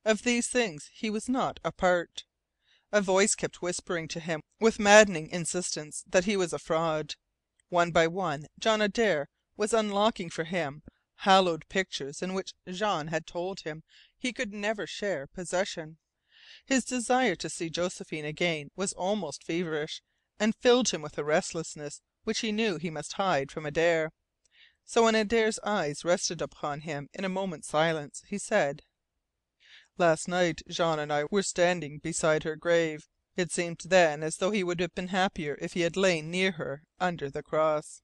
Of these things he was not a part. A voice kept whispering to him with maddening insistence that he was a fraud. One by one John Adare was unlocking for him hallowed pictures in which Jean had told him he could never share possession. His desire to see Josephine again was almost feverish, and filled him with a restlessness which he knew he must hide from Adare. So when Adare's eyes rested upon him in a moment's silence, he said: "Last night Jean and I were standing beside her grave. It seemed then as though he would have been happier if he had lain near her under the cross."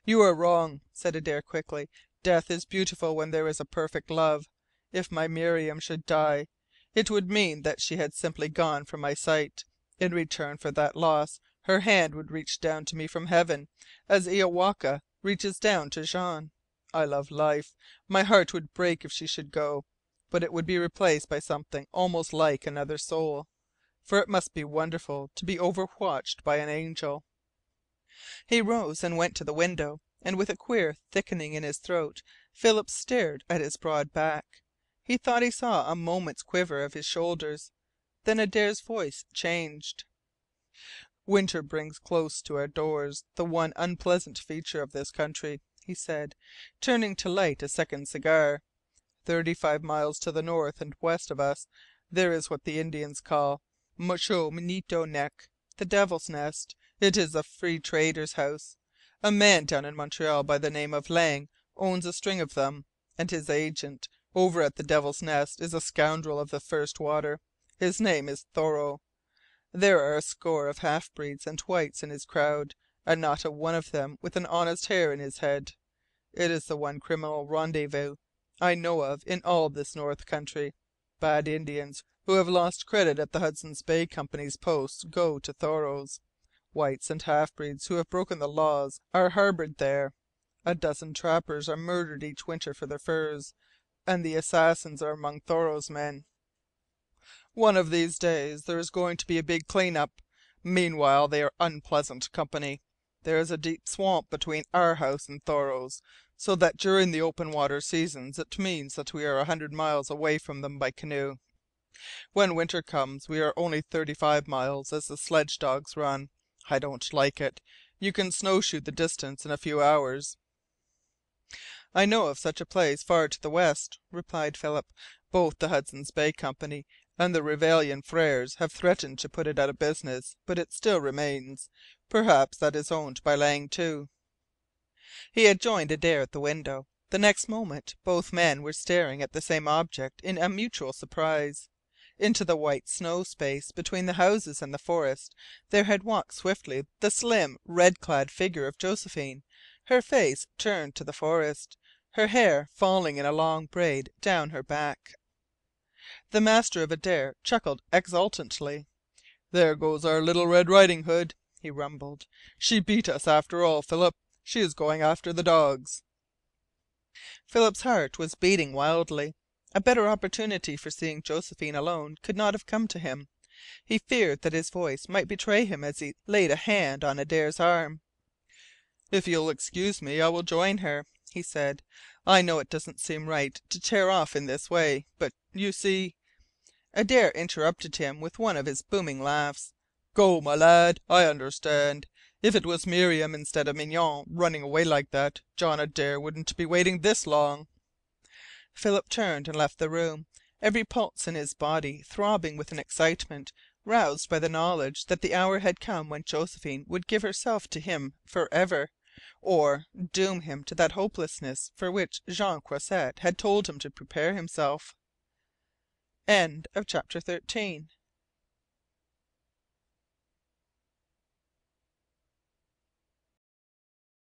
"You are wrong," said Adare quickly. "Death is beautiful when there is a perfect love. If my Miriam should die, it would mean that she had simply gone from my sight. In return for that loss her hand would reach down to me from heaven, as Iowaka reaches down to Jean. I love life. My heart would break if she should go, but it would be replaced by something almost like another soul. For it must be wonderful to be overwatched by an angel." He rose and went to the window, and with a queer thickening in his throat Philip stared at his broad back. He thought he saw a moment's quiver of his shoulders. Then Adare's voice changed. "Winter brings close to our doors the one unpleasant feature of this country," he said, turning to light a second cigar. 35 miles to the north and west of us there is what the Indians call Mucho Neck, the Devil's Nest. It is a Free Trader's house. A man down in Montreal by the name of Lang owns a string of them, and his agent over at the Devil's Nest is a scoundrel of the first water. His name is Thoreau. There are a score of half breeds and whites in his crowd, and not a one of them with an honest hair in his head. It is the one criminal rendezvous I know of in all this north country. Bad Indians who have lost credit at the Hudson's Bay Company's posts go to Thoreau's. Whites and half breeds who have broken the laws are harboured there. A dozen trappers are murdered each winter for their furs, and the assassins are among Thoreau's men. One of these days there is going to be a big clean up. Meanwhile they are unpleasant company. There is a deep swamp between our house and Thoreau's, so that during the open water seasons it means that we are 100 miles away from them by canoe. When winter comes we are only 35 miles, as the sledge dogs run. I don't like it. You can snowshoe the distance in a few hours." "I know of such a place far to the west," replied Philip. "Both the Hudson's Bay Company and the Reveillon Frères have threatened to put it out of business, but it still remains. Perhaps that is owned by Lang, too." He had joined Adare at the window. The next moment both men were staring at the same object in a mutual surprise. Into the white snow space between the houses and the forest there had walked swiftly the slim, red clad figure of Josephine, her face turned to the forest, her hair falling in a long braid down her back. The master of Adare chuckled exultantly. "There goes our little Red Riding Hood," he rumbled. "She beat us after all, Philip. She is going after the dogs." Philip's heart was beating wildly. A better opportunity for seeing Josephine alone could not have come to him. He feared that his voice might betray him as he laid a hand on Adare's arm. "If you'll excuse me I will join her," he said. "I know it doesn't seem right to tear off in this way, but you see " Adare interrupted him with one of his booming laughs. "Go, my lad. I understand. If it was Miriam instead of Mignonne running away like that, John Adare wouldn't be waiting this long." Philip turned and left the room, every pulse in his body throbbing with an excitement roused by the knowledge that the hour had come when Josephine would give herself to him forever, or doom him to that hopelessness for which Jean Croisset had told him to prepare himself. CHAPTER 14